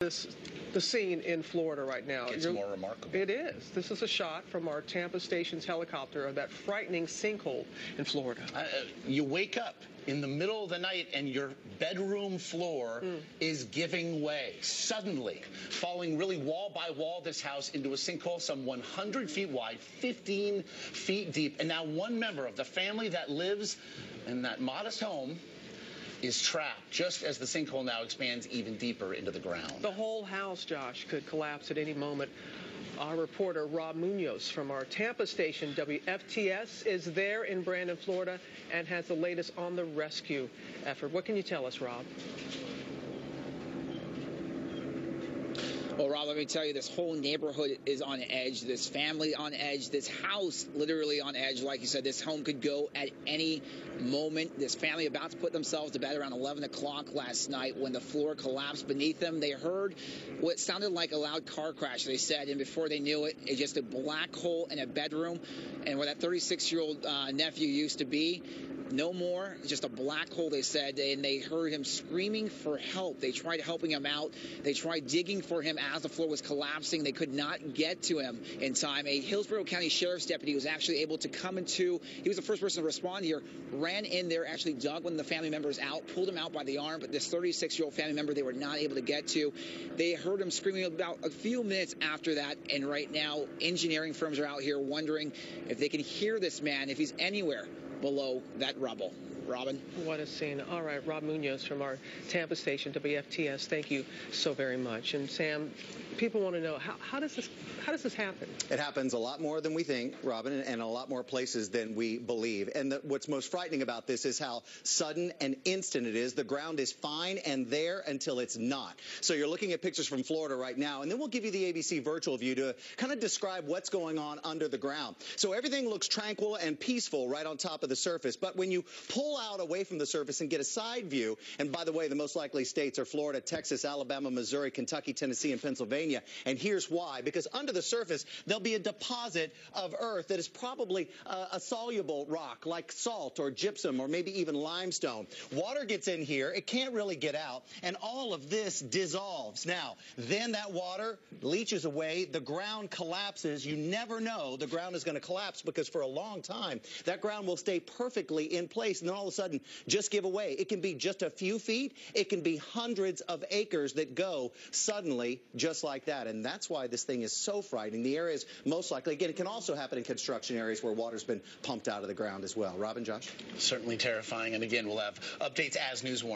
The scene in Florida right now. It's more remarkable. It is. This is a shot from our Tampa station's helicopter of that frightening sinkhole in Florida. You wake up in the middle of the night and your bedroom floor is giving way. Suddenly, falling really wall by wall, this house into a sinkhole some 100 feet wide, 15 feet deep. And now one member of the family that lives in that modest home is trapped, just as the sinkhole now expands even deeper into the ground. The whole house, Josh, could collapse at any moment. Our reporter, Rob Munoz, from our Tampa station, WFTS, is there in Brandon, Florida, and has the latest on the rescue effort. What can you tell us, Rob? Well, Rob, let me tell you, this whole neighborhood is on edge. This family on edge. This house literally on edge. Like you said, this home could go at any moment. This family about to put themselves to bed around 11 o'clock last night when the floor collapsed beneath them. They heard what sounded like a loud car crash, they said, and before they knew it, it's just a black hole in a bedroom. And where that 36-year-old nephew used to be, no more, just a black hole, they said, and they heard him screaming for help. They tried helping him out. They tried digging for him as the floor was collapsing. They could not get to him in time. A Hillsborough County Sheriff's deputy was actually able to come into, he was the first person to respond here, ran in there, actually dug one of the family members out, pulled him out by the arm, but this 36-year-old family member they were not able to get to. They heard him screaming about a few minutes after that, and right now engineering firms are out here wondering if they can hear this man, if he's anywhere below that rubble. Robin? What a scene. All right, Rob Munoz from our Tampa station, WFTS, thank you so very much. And Sam, people want to know, how does this happen? It happens a lot more than we think, Robin, and a lot more places than we believe. And what's most frightening about this is how sudden and instant it is. The ground is fine and there until it's not. So you're looking at pictures from Florida right now, and then we'll give you the ABC virtual view to kind of describe what's going on under the ground. So everything looks tranquil and peaceful right on top of the surface. But when you pull out away from the surface and get a side view, and by the way, the most likely states are Florida, Texas, Alabama, Missouri, Kentucky, Tennessee, and Pennsylvania. And here's why. Because under the surface, there'll be a deposit of earth that is probably a soluble rock like salt or gypsum or maybe even limestone. Water gets in here. It can't really get out. And all of this dissolves. Now, then that water leaches away. The ground collapses. You never know the ground is going to collapse because for a long time, that ground will stay perfectly in place and then all of a sudden just give away. It can be just a few feet. It can be hundreds of acres that go suddenly just like that. And that's why this thing is so frightening. The area is most likely, again, it can also happen in construction areas where water's been pumped out of the ground as well. Robin, Josh? Certainly terrifying. And again, we'll have updates as news warns.